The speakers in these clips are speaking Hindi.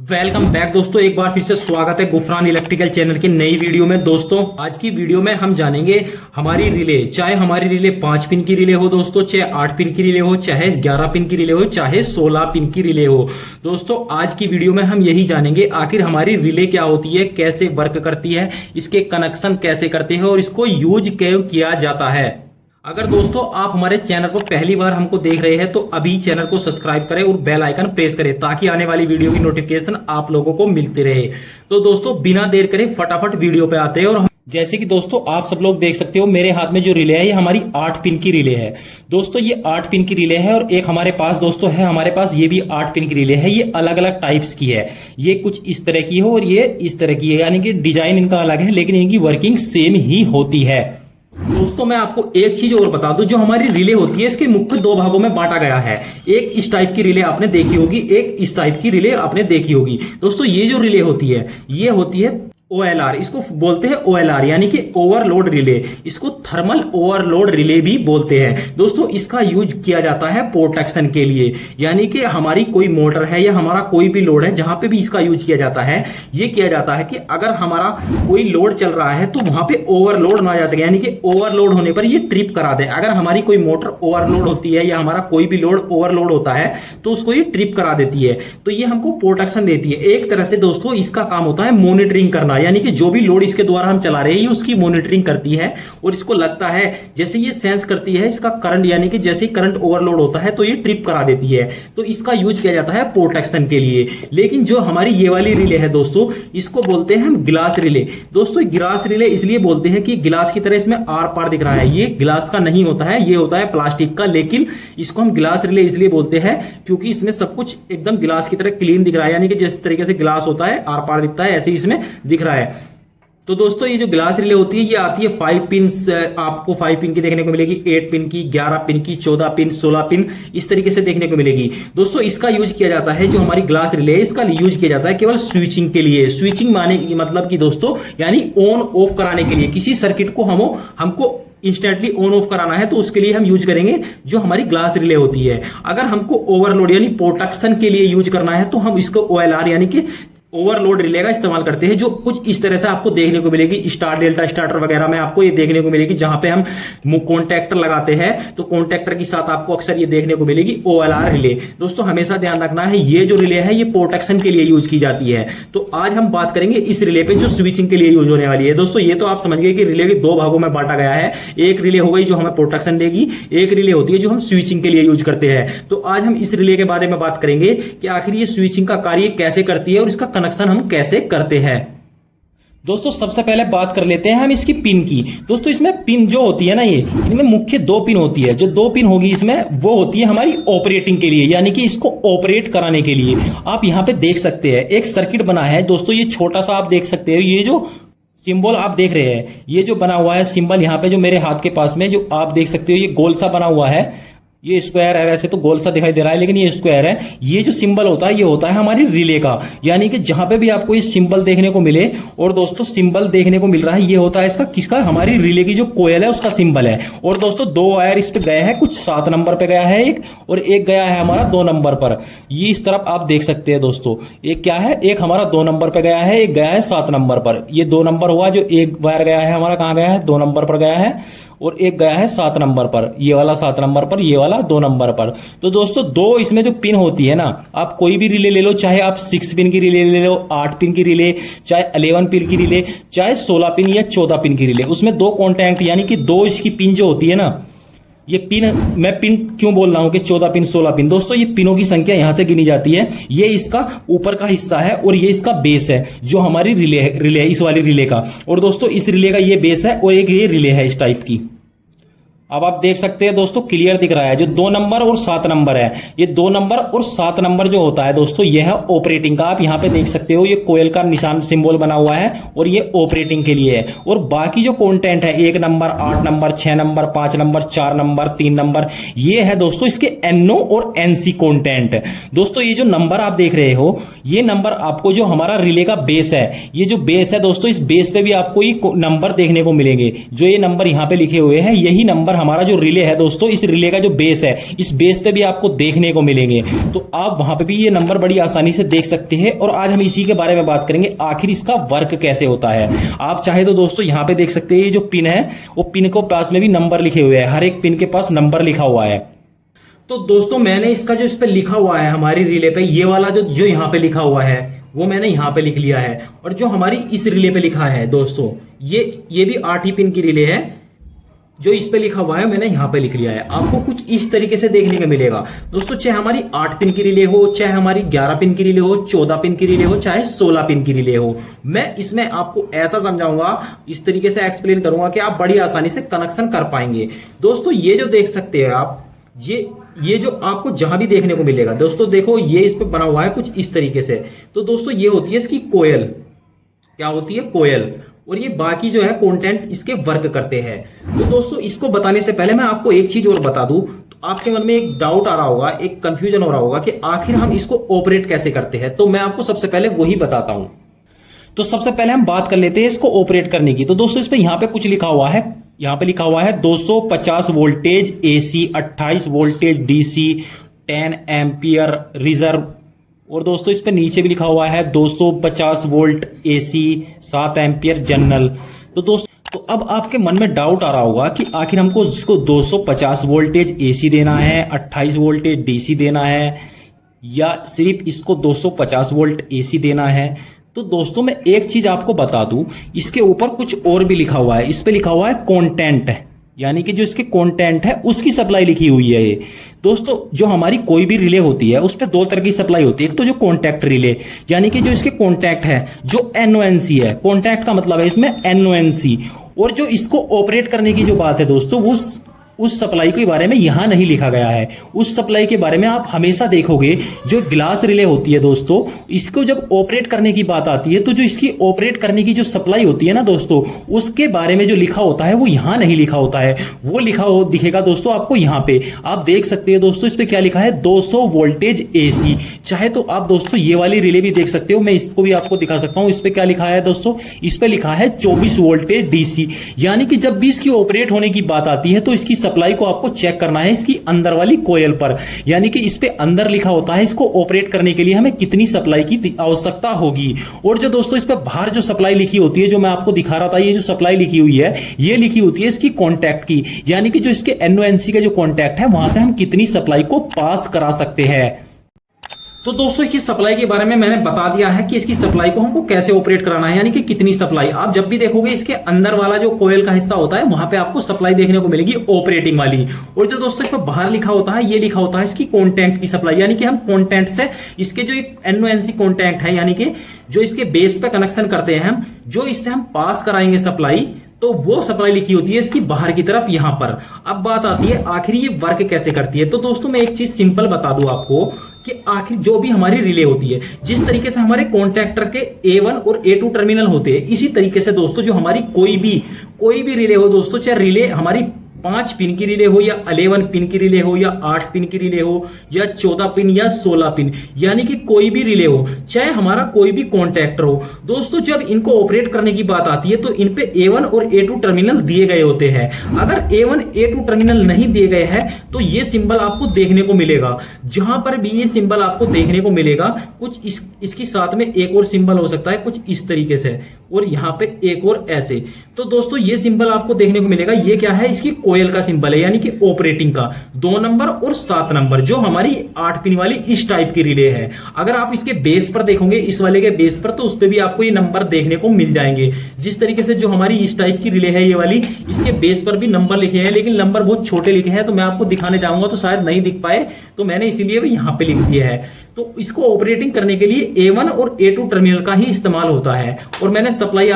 वेलकम बैक दोस्तों, एक बार फिर से स्वागत है गुफरान इलेक्ट्रिकल चैनल की नई वीडियो में। दोस्तों आज की वीडियो में हम जानेंगे हमारी रिले, चाहे हमारी रिले 5 पिन की रिले हो दोस्तों, चाहे 8 पिन की रिले हो, चाहे 11 पिन की रिले हो, चाहे 16 पिन की रिले हो। दोस्तों आज की वीडियो में हम यही जानेंगे आखिर हमारी रिले क्या होती है, कैसे वर्क करती है, इसके कनेक्शन कैसे करते हैं और इसको यूज क्यों किया जाता है। अगर दोस्तों आप हमारे चैनल को पहली बार हमको देख रहे हैं तो अभी चैनल को सब्सक्राइब करें और बेल आइकन प्रेस करें ताकि आने वाली वीडियो की नोटिफिकेशन आप लोगों को मिलती रहे। तो दोस्तों बिना देर करे फटाफट वीडियो पे आते हैं। और जैसे कि दोस्तों आप सब लोग देख सकते हो मेरे हाथ में जो रिले है ये हमारी 8 पिन की रिले है। दोस्तों ये 8 पिन की रिले है और एक हमारे पास दोस्तों है, हमारे पास ये भी 8 पिन की रिले है। ये अलग अलग टाइप्स की है, ये कुछ इस तरह की है और ये इस तरह की है, यानी कि डिजाइन इनका अलग है लेकिन इनकी वर्किंग सेम ही होती है। दोस्तों मैं आपको एक चीज और बता दूं, जो हमारी रिले होती है इसके मुख्य 2 भागों में बांटा गया है। एक इस टाइप की रिले आपने देखी होगी, एक इस टाइप की रिले आपने देखी होगी। दोस्तों ये जो रिले होती है ये होती है OLR, इसको बोलते हैं OLR यानी कि ओवरलोड रिले। इसको थर्मल ओवरलोड रिले भी बोलते हैं। दोस्तों इसका यूज किया जाता है प्रोटेक्शन के लिए, यानी कि हमारी कोई मोटर है या हमारा कोई भी लोड है जहां पे भी इसका यूज किया जाता है, ये किया जाता है कि अगर हमारा कोई लोड चल रहा है तो वहां पे ओवरलोड ना जा सके, यानी कि ओवरलोड होने पर ये ट्रिप करा दे। अगर हमारी कोई मोटर ओवरलोड होती है या हमारा कोई भी लोड ओवरलोड होता है तो उसको ये ट्रिप करा देती है, तो ये हमको प्रोटेक्शन देती है। एक तरह से दोस्तों इसका काम होता है मॉनिटरिंग करना, यानी कि जो भी लोड इसके द्वारा हम चला रहे हैं उसकी मॉनिटरिंग करती है और इसको लगता है जैसे ये सेंस करती है इसका करंट, यानी कि जैसे करंट ओवरलोड होता है तो ये ट्रिप करा देती है। तो इसका यूज किया जाता है प्रोटेक्शन के लिए। लेकिन जो हमारी ये वाली रिले है दोस्तों इसको बोलते हैं हम गिलास रिले। दोस्तों गिलास रिले इसलिए बोलते हैं कि गिलास की तरह इसमें आर पार दिख रहा है, ये गिलास का नहीं होता है, ये होता है प्लास्टिक का। लेकिन इसको हम गिलास रिले इसलिए बोलते हैं क्योंकि इसमें सब कुछ एकदम गिलास की तरह क्लीन दिख रहा है, यानी कि जिस तरीके से गिलास होता है आर पार दिखता है ऐसे ही इसमें दिख रहा है। तो दोस्तों ये जो गिलास रिले होती है ये आती है 5 पिन, आपको 5 पिन की देखने को मिलेगी, 8 पिन की, 11 पिन की, 14 पिन, 16 पिन, इस तरीके से देखने को मिलेगी। दोस्तों इसका यूज किया जाता है, जो हमारी गिलास रिले है इसका यूज किया जाता है केवल स्विचिंग के लिए। स्विचिंग माने मतलब कि दोस्तों यानी ऑन ऑफ कराने के लिए, किसी सर्किट को हमको इंस्टेंटली ऑन ऑफ कराना है तो उसके लिए हम यूज करेंगे जो हमारी ग्लास रिले होती है। अगर हमको ओवरलोड यानी प्रोटेक्शन के लिए यूज करना है तो हम इसको OLR यानी कि ओवरलोड रिले का इस्तेमाल करते हैं, जो कुछ इस तरह से आपको देखने को मिलेगी। स्टार डेल्टा स्टार्टर वगैरह में आपको ये देखने को मिलेगी, जहां पे हम कॉन्टैक्टर लगाते हैं तो कॉन्टैक्टर के साथ आपको अक्सर ये देखने को मिलेगी OLR रिले। दोस्तों हमेशा ध्यान रखना है ये जो रिले है ये प्रोटेक्शन के लिए यूज की जाती है। तो आज हम बात करेंगे इस रिले पे जो स्विचिंग के लिए यूज होने वाली है। दोस्तों ये तो आप समझ गए कि रिले के 2 भागों में बांटा गया है। एक रिले हो गई जो हमें प्रोटेक्शन देगी, एक रिले होती है जो हम स्विचिंग के लिए यूज करते हैं। तो आज हम इस रिले के बारे में बात करेंगे कि आखिर ये स्विचिंग का कार्य कैसे करती है और इसका कनेक्शन हम कैसे करते हैं। दोस्तों सबसे पहले बात कर लेते हैं हम इसकी पिन की। दोस्तों इसमें पिन जो होती है ना, ये इनमें मुख्य 2 पिन होती है। जो 2 पिन होगी इसमें वो होती है हमारी ऑपरेटिंग के लिए, यानी कि इसको ऑपरेट कराने के लिए। आप यहां पे देख सकते हैं एक सर्किट बना है दोस्तों, ये छोटा सा आप देख सकते हो, ये जो सिंबल आप देख रहे हैं ये जो बना हुआ है सिंबल यहाँ पे जो मेरे हाथ के पास में जो आप देख सकते हो ये गोल सा बना हुआ है, ये स्क्वायर है, वैसे तो गोल सा दिखाई दे रहा है लेकिन ये स्क्वायर है। ये जो सिंबल होता है ये होता है हमारी रिले का, यानी कि जहां पे भी आपको ये सिंबल देखने को मिले, और दोस्तों सिंबल देखने को मिल रहा है ये होता है इसका किसका, हमारी रिले की जो कोयल है उसका सिंबल है। और दोस्तों 2 वायर इस पे गए हैं, कुछ 7 नंबर पे गया है एक, और एक गया है हमारा 2 नंबर पर। ये इस तरफ आप देख सकते हैं दोस्तों, एक क्या है, एक हमारा 2 नंबर पे गया है, एक गया है 7 नंबर पर। ये 2 नंबर हुआ, जो एक वायर गया है हमारा कहां गया है, 2 नंबर पर गया है, और एक गया है 7 नंबर पर, ये वाला 7 नंबर पर, ये वाला 2 नंबर पर। तो दोस्तों 2 इसमें जो पिन होती है ना, आप कोई भी रिले ले लो, चाहे आप 6 पिन की रिले ले लो, 8 पिन की रिले, चाहे 11 पिन की रिले, चाहे 16 पिन या 14 पिन की रिले, उसमें 2 कॉन्टैक्ट यानी कि 2 इसकी पिन जो होती है ना, ये पिन, मैं पिन क्यों बोल रहा हूं कि 14 पिन 16 पिन, दोस्तों ये पिनों की संख्या यहां से गिनी जाती है। ये इसका ऊपर का हिस्सा है और ये इसका बेस है, जो हमारी रिले है इस वाली रिले का। और दोस्तों इस रिले का ये बेस है और एक ये रिले है इस टाइप की। अब आप देख सकते हैं दोस्तों क्लियर दिख रहा है, जो 2 नंबर और 7 नंबर है, ये 2 नंबर और 7 नंबर जो होता है दोस्तों ये है ऑपरेटिंग का। आप यहां पे देख सकते हो ये कोयल का निशान सिंबल बना हुआ है और ये ऑपरेटिंग के लिए है। और बाकी जो कंटेंट है 1 number, 8 number, 6 number, 5 number, 4 number, 3 number, ये है दोस्तों इसके NO और NC कंटेंट। दोस्तों ये जो नंबर आप देख रहे हो ये नंबर आपको जो हमारा रिले का बेस है, ये जो बेस है दोस्तों, इस बेस पे भी आपको ये नंबर देखने को मिलेंगे। जो ये नंबर यहां पे लिखे हुए हैं यही नंबर हमारा जो रिले है दोस्तों, इस रिले का जो बेस है, इस बेस पे भी आपको देखने को मिलेंगे। तो आप वहां पे भी ये नंबर बड़ी आसानी से देख सकते हैं। और आज हम इसी के बारे में बात करेंगे, आखिर इसका वर्क कैसे होता है। आप चाहे तो दोस्तों यहाँ पे देख सकते हैं, ये जो पिन है वो पिन को पास में भी नंबर लिखे हुए हैं, हर एक पिन के पास नंबर लिखा हुआ है। तो दोस्तों मैंने इसका जो इस पे लिखा हुआ है हमारी रिले पे, ये वाला जो यहाँ पे लिखा हुआ है वो मैंने यहाँ पे लिख लिया है। और जो हमारी इस रिले पे लिखा है दोस्तों, ये भी 8 ही पिन की रिले है। जो इस पे लिखा हुआ है मैंने यहाँ पे लिख लिया है। आपको कुछ इस तरीके से देखने को मिलेगा दोस्तों, चाहे हमारी 8 पिन की रिले हो, चाहे हमारी 11 पिन की रिले हो, 14 पिन की रिले हो, चाहे 16 पिन की रिले हो, मैं इसमें आपको ऐसा समझाऊंगा, इस तरीके से एक्सप्लेन करूंगा कि आप बड़ी आसानी से कनेक्शन कर पाएंगे। दोस्तों ये जो देख सकते हैं आप, ये जो आपको जहां भी देखने को मिलेगा दोस्तों, देखो ये इस पे बना हुआ है कुछ इस तरीके से। तो दोस्तों ये होती है इसकी कोयल, क्या होती है, कोयल। और ये बाकी जो है कंटेंट इसके वर्क करते हैं। तो दोस्तों इसको बताने से पहले मैं आपको एक चीज और बता दूं। तो आपके मन में एक डाउट आ रहा होगा, एक कंफ्यूजन हो रहा होगा कि आखिर हम इसको ऑपरेट कैसे करते हैं। तो मैं आपको सबसे पहले वही बताता हूं। तो सबसे पहले हम बात कर लेते हैं इसको ऑपरेट करने की। तो दोस्तों इस पे यहां पे कुछ लिखा हुआ है, यहां पे लिखा हुआ है 250 voltage AC, 28 voltage DC, 10 ampere reserve. और दोस्तों इस पे नीचे भी लिखा हुआ है 250 वोल्ट एसी, 7 एम्पियर जनरल। तो दोस्तों तो अब आपके मन में डाउट आ रहा होगा कि आखिर हमको इसको 250 वोल्टेज एसी देना है, 28 वोल्टेज डीसी देना है, या सिर्फ इसको 250 वोल्ट एसी देना है। तो दोस्तों मैं एक चीज आपको बता दूं, इसके ऊपर कुछ और भी लिखा हुआ है। इस पे लिखा हुआ है कंटेंट, यानी कि जो इसके कंटेंट है उसकी सप्लाई लिखी हुई है ये। दोस्तों जो हमारी कोई भी रिले होती है उस पे 2 तरह की सप्लाई होती है। एक तो जो कॉन्टैक्ट रिले, यानी कि जो इसके कॉन्टैक्ट है, जो एनओएनसी है, कॉन्टैक्ट का मतलब है इसमें एनओएनसी। और जो इसको ऑपरेट करने की जो बात है दोस्तों, उस सप्लाई के बारे में यहां नहीं लिखा गया है। उस सप्लाई के बारे में आप हमेशा देखोगे, जो ग्लास रिले होती है दोस्तों, इसको जब ऑपरेट करने की बात आती है तो जो इसकी ऑपरेट करने की जो सप्लाई होती है ना दोस्तों, उसके बारे में जो लिखा होता है वो यहां नहीं लिखा होता है। वो दिखेगा दोस्तों आपको यहां पे, आप देख सकते हैं दोस्तों, इस पे क्या लिखा है, 200 वोल्टेज एसी। चाहे तो आप दोस्तों ये वाली रिले भी देख सकते हो, मैं इसको भी आपको दिखा सकता हूं। इस पे क्या लिखा है दोस्तों, इस पे लिखा है 24 वोल्टेज डीसी। यानी कि जब भी इसकी ऑपरेट होने की बात आती है तो इसकी सप्लाई को आपको चेक करना है इसकी अंदर वाली कोयल पर, यानी कि इस पे अंदर लिखा होता है इसको ऑपरेट करने के लिए हमें कितनी सप्लाई की आवश्यकता होगी। और जो दोस्तों इस पे बाहर जो सप्लाई लिखी होती है, जो मैं आपको दिखा रहा था, ये जो सप्लाई लिखी हुई है, ये लिखी होती है इसकी कॉन्टैक्ट की, यानी कि जो इसके एनओएनसी का जो कॉन्टैक्ट है वहां से हम कितनी सप्लाई को पास करा सकते हैं। तो दोस्तों इसकी सप्लाई के बारे में मैंने बता दिया है कि इसकी सप्लाई को हमको कैसे ऑपरेट कराना है, यानी कि कितनी सप्लाई। आप जब भी देखोगे इसके अंदर वाला जो कोयल का हिस्सा होता है वहां पे आपको सप्लाई देखने को मिलेगी ऑपरेटिंग वाली। और जो दोस्तों इस पर बाहर लिखा होता है, ये लिखा होता है इसकी कंटेंट की सप्लाई, यानी कि हम कंटेंट से इसके जो एक एनओएनसी कंटेंट है, यानी कि जो इसके बेस पे कनेक्शन करते हैं हम, जो इससे हम पास कराएंगे सप्लाई, तो वो सप्लाई लिखी होती है इसकी बाहर की तरफ यहां पर। अब बात आती है आखिर ये वर्क कैसे करती है। तो दोस्तों मैं एक चीज सिंपल बता दूं आपको कि आखिर जो भी हमारी रिले होती है, जिस तरीके से हमारे कॉन्टैक्टर के A1 और A2 टर्मिनल होते हैं, इसी तरीके से दोस्तों जो हमारी कोई भी रिले हो दोस्तों, चाहे रिले हमारी 5 पिन की रिले हो, या 11 पिन की रिले हो, या 8 पिन की रिले हो, या 14 पिन, या 16 पिन, यानी कि कोई भी रिले हो, चाहे हमारा कोई भी कॉन्टैक्टर हो दोस्तों, जब इनको ऑपरेट करने की बात आती है तो इन पे A1 और A2 टर्मिनल दिए गए होते हैं। अगर A1 A2 टर्मिनल नहीं दिए गए हैं तो ये सिंबल आपको देखने को मिलेगा। जहां पर भी ये सिंबल आपको देखने को मिलेगा, कुछ इसके साथ में एक और सिंबल हो सकता है कुछ इस तरीके से, और यहां पे एक और ऐसे। तो दोस्तों ये सिंबल आपको देखने को मिलेगा, ये क्या है, इसकी कोयल का सिंबल है, यानी कि ऑपरेटिंग का 2 नंबर और 7 नंबर, जो हमारी 8 पिन वाली इस टाइप की रिले है। अगर आप इसके बेस पर देखोगे, इस वाले के बेस पर, तो उस पे भी आपको ये नंबर देखने को मिल जाएंगे। जिस तरीके से जो हमारी इस टाइप की रिले है ये वाली, इसके बेस पर भी नंबर लिखे हैं, लेकिन नंबर बहुत छोटे लिखे हैं, तो मैं आपको दिखाने जाऊंगा तो शायद नहीं दिख पाए, तो मैंने इसीलिए भी यहां पे लिख दिया है। तो इसको ऑपरेटिंग करने के लिए A1 और A2 टर्मिनल का ही इस्तेमाल होता है। और मैंने सप्लाई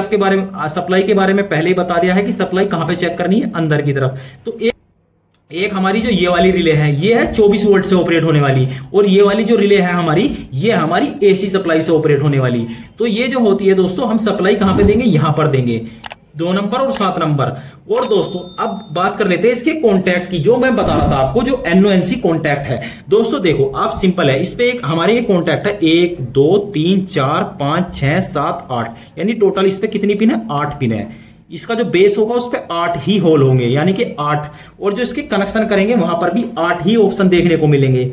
के बारे में पहले ही बता दिया है कि सप्लाई कहां पे चेक करनी है, अंदर की तरफ। तो एक हमारी जो ये वाली रिले है, ये है 24 वोल्ट से ऑपरेट होने वाली, और ये वाली जो रिले है हमारी, ये हमारी एसी सप्लाई से ऑपरेट होने वाली। तो ये जो होती है दोस्तों, हम सप्लाई कहां पे देंगे, यहां पर देंगे, 2 नंबर और 7 नंबर। और दोस्तों अब बात कर लेते हैं इसके कॉन्टैक्ट की, जो मैं बता रहा था आपको, जो एनओएनसी कॉन्टैक्ट है। दोस्तों देखो आप, सिंपल है, इस पे एक हमारे ये कॉन्टैक्ट है 1 2 3 4 5 6 7 8, यानी टोटल इस पे कितनी पिन है, 8 पिन है। इसका जो बेस होगा उस पे 8 ही होल होंगे, यानी कि 8, और जो इसके कनेक्शन करेंगे वहां पर भी 8 ही ऑप्शन देखने को मिलेंगे।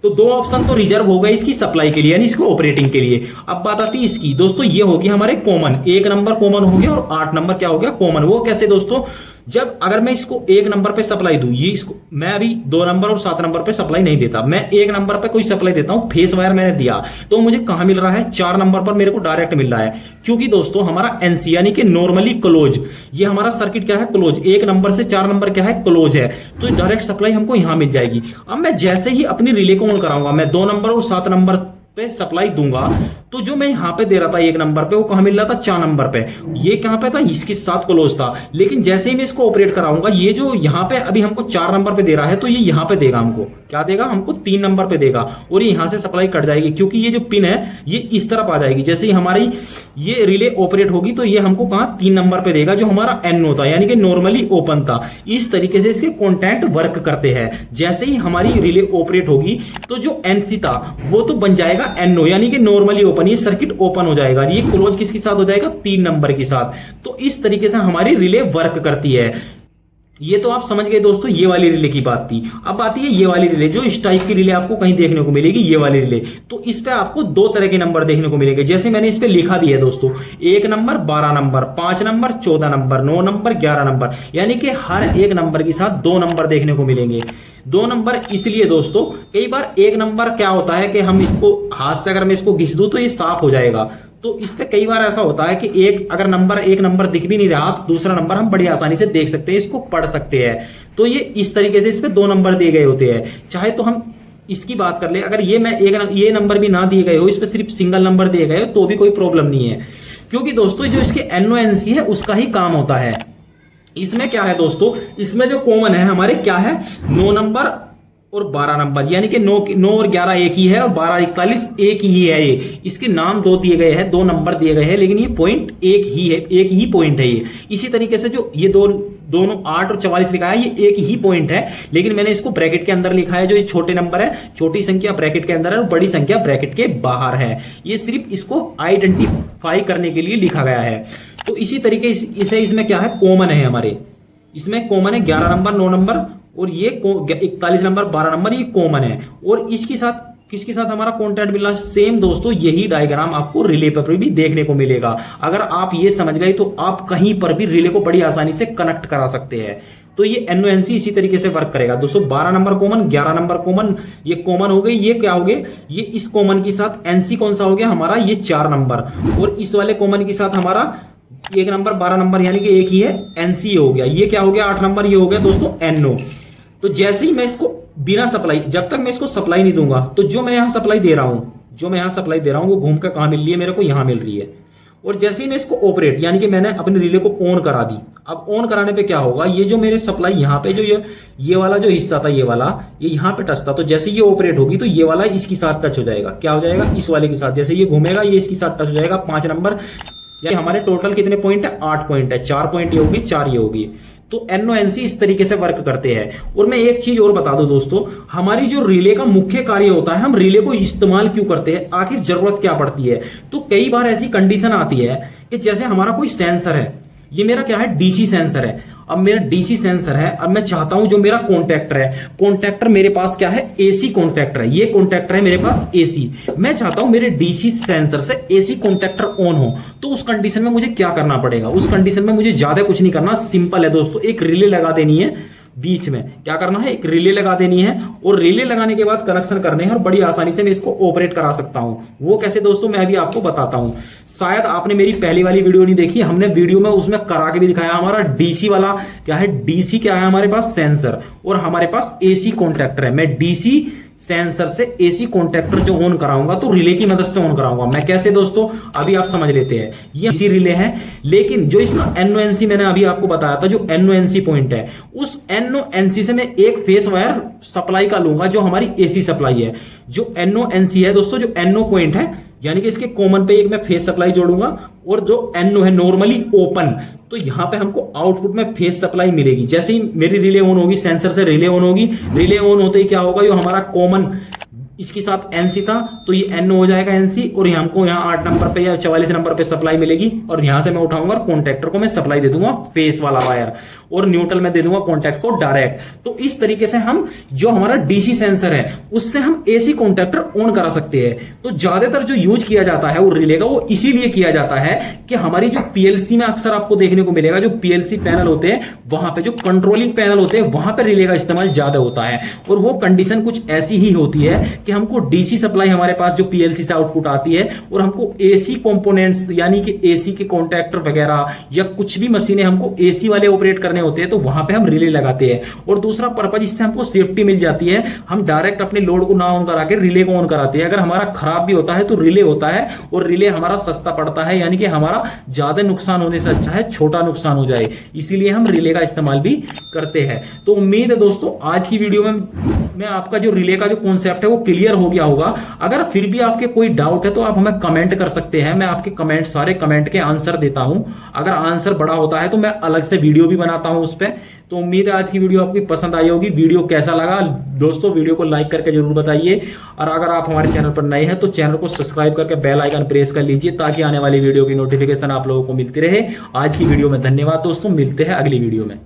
तो 2 ऑप्शन तो रिजर्व हो गए इसकी सप्लाई के लिए, यानी इसको ऑपरेटिंग के लिए। अब बात आती है इसकी दोस्तों, ये होगी हमारे कॉमन, 1 नंबर कॉमन हो गया और 8 नंबर क्या हो गया कॉमन। वो कैसे दोस्तों, जब अगर मैं इसको 1 नंबर पे सप्लाई दूं, ये इसको मैं अभी 2 नंबर और 7 नंबर पे सप्लाई नहीं देता, मैं 1 नंबर पे कोई सप्लाई देता हूं, फेस वायर मैंने दिया, तो मुझे कहां मिल रहा है, 4 नंबर पर मेरे को डायरेक्ट मिल रहा है। क्योंकि दोस्तों हमारा एनसी यानी कि नॉर्मली क्लोज, ये हमारा सर्किट क्या है क्लोज, 1 नंबर से 4 नंबर क्या है क्लोज है, तो डायरेक्ट सप्लाई हमको यहां मिल जाएगी। अब मैं जैसे ही अपनी रिले को ऑन कराऊंगा, मैं 2 नंबर और 7 नंबर पे सप्लाई दूंगा, तो जो मैं यहां पे दे रहा था 1 नंबर पे, वो कहां मिल रहा था 4 नंबर पे, ये कहां पे था, इसके साथ क्लोज था। लेकिन जैसे ही मैं इसको ऑपरेट कराऊंगा, ये जो यहां पे अभी हमको 4 नंबर पे दे रहा है, तो ये यहां पे देगा हमको, क्या देगा हमको 3 नंबर पे देगा, और ये यहां से सप्लाई कट जाएगी, क्योंकि ये जो पिन है ये इस तरफ आ जाएगी। जैसे ही हमारी ये रिले ऑपरेट होगी, तो ये हमको कहां 3 नंबर पे देगा, जो हमारा एन होता है, यानी कि नॉर्मली ओपन था। इस तरीके से इसके कॉन्टैक्ट वर्क करते हैं। जैसे ही हमारी रिले ऑपरेट होगी, तो जो एनसी था वो तो बन जाएगा एनओ, यानी कि नॉर्मली ओपन, ये सर्किट ओपन हो जाएगा। ये क्लोज किसके साथ हो जाएगा, 3 नंबर के साथ। तो इस तरीके से हमारी रिले वर्क करती है। ये तो आप समझ गए दोस्तों, ये वाली रिले की बात थी। अब आती है ये वाली रिले, जो इस टाइप की रिले आपको कहीं देखने को मिलेगी, ये वाली रिले। तो इस पे आपको 2 तरह के नंबर देखने को मिलेंगे, जैसे मैंने इस पे लिखा भी है दोस्तों, 1 number, 12 number, 5 number, 14 number, 9 number, 11 number, यानी कि हर एक नंबर के साथ 2 नंबर देखने को मिलेंगे। 2 नंबर इसलिए दोस्तों, कई बार 1 नंबर क्या होता है कि हम इसको हाथ से अगर मैं इसको घिस दूं तो ये साफ हो जाएगा। तो इस पे कई बार ऐसा होता है कि एक नंबर दिख भी नहीं रहा, तो दूसरा नंबर हम बड़ी आसानी से देख सकते हैं, इसको पढ़ सकते हैं। तो ये इस तरीके से इस पे 2 नंबर दिए गए होते हैं। चाहे तो हम इसकी बात कर ले, अगर ये नंबर भी ना दिए गए हो, इस पे सिर्फ सिंगल नंबर दिए गए हो, तो भी कोई प्रॉब्लम नहीं है, क्योंकि दोस्तों जो इसके एनओएनसी है उसका ही काम होता है। इसमें क्या है दोस्तों, इसमें जो कॉमन है हमारे क्या है, 9 नंबर और 12 नंबर, यानी कि 9 और 11 एक ही है, और 12 41 एक ही है। ये इसके नाम 2 दिए गए हैं, 2 नंबर दिए गए हैं, लेकिन ये पॉइंट एक ही है, एक ही पॉइंट है ये। इसी तरीके से जो ये दोनों 8 और 44 लिखा है, ये एक ही पॉइंट है, लेकिन मैंने इसको ब्रैकेट के अंदर लिखा है। जो ये छोटे नंबर है, छोटी संख्या ब्रैकेट के अंदर है और बड़ी संख्या ब्रैकेट के बाहर है। ये सिर्फ इसको आइडेंटिफाई करने के लिए लिखा गया है। तो इसी तरीके से इसमें क्या है, कॉमन है हमारे, इसमें कॉमन है 11 नंबर, 9 नंबर, और ये 41 नंबर, 12 नंबर, ये कॉमन है। और इसके साथ किसके साथ हमारा कॉन्टैक्ट मिला, सेम दोस्तों यही डायग्राम आपको रिले पर भी देखने को मिलेगा। अगर आप ये समझ गए तो आप कहीं पर भी रिले को बड़ी आसानी से कनेक्ट करा सकते हैं। तो ये एनओएनसी इसी तरीके से वर्क करेगा दोस्तों। 12 नंबर कॉमन, 11 नंबर कॉमन, ये कॉमन हो गई। ये क्या हो गए, ये इस कॉमन के साथ एनसी कौन सा हो गया हमारा, ये 4 नंबर, और इस वाले कॉमन के साथ हमारा 1 नंबर, 12 नंबर, यानी कि एक ही है, एनसी हो गया। ये क्या हो गया, 8 नंबर, ये हो गया दोस्तों एनओ। तो जैसे ही मैं इसको बिना सप्लाई, जब तक मैं इसको सप्लाई नहीं दूंगा, तो जो मैं यहां सप्लाई दे रहा हूं, वो घूम कर कहां मिल रही है मेरे को, यहां मिल रही है। और जैसे ही मैं इसको ऑपरेट, यानी कि मैंने अपने रिले को ऑन करा दी, अब ऑन कराने पे क्या होगा, ये जो मेरे सप्लाई यहां पे जो ये वाला जो हिस्सा था, ये वाला ये यहां पे टच था, तो जैसे ये ऑपरेट होगी, तो ये वाला इसके साथ टच हो जाएगा। क्या हो जाएगा, इस वाले के साथ। जैसे ये घूमेगा, ये इसके साथ टच हो जाएगा। 5 नंबर, या हमारे टोटल कितने पॉइंट है, 8 पॉइंट है। 4 पॉइंट ये होगी, 4 ये होगी। तो एनओएनसी इस तरीके से वर्क करते हैं। और मैं एक चीज और बता दूं दोस्तों, हमारी जो रिले का मुख्य कार्य होता है, हम रिले को इस्तेमाल क्यों करते हैं, आखिर जरूरत क्या पड़ती है। तो कई बार ऐसी कंडीशन आती है कि जैसे हमारा कोई सेंसर है, ये मेरा क्या है, डीसी सेंसर है। अब मेरा डीसी सेंसर है, अब मैं चाहता हूं जो मेरा कॉन्टैक्टर मेरे पास क्या है, एसी कॉन्टैक्टर है। ये कॉन्टैक्टर है मेरे पास एसी, मैं चाहता हूं मेरे डीसी सेंसर से एसी कॉन्टैक्टर ऑन हो। तो उस कंडीशन में मुझे क्या करना पड़ेगा, उस कंडीशन में मुझे ज्यादा कुछ नहीं करना, सिंपल है दोस्तों, एक रिले लगा देनी है। बीच में क्या करना है, एक रिले लगा देनी है, और रिले लगाने के बाद कनेक्शन करने हैं, और बड़ी आसानी से मैं इसको ऑपरेट करा सकता हूं। वो कैसे दोस्तों, मैं भी आपको बताता हूं। शायद आपने मेरी पहली वाली वीडियो नहीं देखी, हमने वीडियो में उसमें करा के भी दिखाया। हमारा डीसी वाला क्या है, डीसी क्या है हमारे पास, सेंसर, और हमारे पास एसी कॉन्टैक्टर है। मैं डीसी सेंसर से एसी कॉन्टैक्टर जो ऑन कराऊंगा, तो रिले की मदद से ऑन कराऊंगा। मैं कैसे दोस्तों, अभी आप समझ लेते हैं। ये इसी रिले है, लेकिन जो इसका एनओएनसी मैंने अभी आपको बताया था, जो एनओएनसी पॉइंट है, उस एनओएनसी से मैं एक फेस वायर सप्लाई का लूंगा, जो हमारी एसी सप्लाई है। जो एनओएनसी है दोस्तों, जो एनओ पॉइंट है, यानी कि इसके कॉमन पे एक मैं फेस सप्लाई जोड़ूंगा, और जो एनओ है नॉर्मली ओपन, तो यहां पे हमको आउटपुट में फेस सप्लाई मिलेगी। जैसे ही मेरी रिले ऑन होगी, सेंसर से रिले ऑन होगी, रिले ऑन होते ही क्या होगा, जो हमारा कॉमन इसके साथ एनसी था तो ये एन हो जाएगा एनसी, और यहाँ हमको यहाँ 8 नंबर पे या 44 नंबर पे सप्लाई मिलेगी, और यहां से मैं उठाऊंगा और कॉन्टैक्टर को मैं सप्लाई दे दूंगा फेस वाला वायर, और न्यूट्रल में दे दूंगा कॉन्टैक्ट को डायरेक्ट। तो इस तरीके से हम जो हमारा डीसी सेंसर है उससे हम एसी कॉन्टैक्टर ऑन करा सकते हैं। तो ज्यादातर जो यूज किया जाता है वो रिले का, वो इसीलिए किया जाता है कि हमारी जो पीएलसी में अक्सर आपको देखने को मिलेगा, जो पीएलसी पैनल होते हैं वहां पे, जो कंट्रोलिंग पैनल होते हैं वहां पे रिले का इस्तेमाल ज्यादा होता है। और वो कंडीशन कुछ ऐसी ही होती है कि हमको डीसी सप्लाई हमारे पास जो पीएलसी से आउटपुट आती है, और हमको एसी कंपोनेंट्स यानी कि एसी के कॉन्टैक्टर वगैरह या कुछ भी मशीनें हमको एसी वाले ऑपरेट करने होते हैं, तो वहां पे हम रिले लगाते हैं। और दूसरा पर्पज, इससे हमको सेफ्टी मिल जाती है, हम डायरेक्ट अपने लोड को ना ऑन करा के रिले को ऑन कराते हैं। अगर हमारा खराब भी होता है तो रिले होता है, और रिले हमारा सस्ता पड़ता है, यानी कि हमारा ज्यादा नुकसान होने से अच्छा है छोटा नुकसान हो जाए, इसीलिए हम रिले का इस्तेमाल भी करते हैं। तो उम्मीद है दोस्तों आज की वीडियो में आपका जो रिले का जो कॉन्सेप्ट है वो क्लियर हो गया होगा। अगर फिर भी आपके कोई डाउट है तो आप हमें कमेंट कर सकते हैं, मैं आपके कमेंट, सारे कमेंट के आंसर देता हूं। अगर आंसर बड़ा होता है तो मैं अलग से वीडियो भी बनाता हूं उस पर। तो उम्मीद है आज की वीडियो आपकी पसंद आई होगी। वीडियो कैसा लगा दोस्तों, वीडियो को लाइक करके जरूर बताइए, और अगर आप हमारे चैनल पर नए हैं तो चैनल को सब्सक्राइब करके बेल आइकन प्रेस कर लीजिए, ताकि आने वाली वीडियो की नोटिफिकेशन आप लोगों को मिलती रहे। आज की वीडियो में धन्यवाद दोस्तों, मिलते हैं अगली वीडियो में।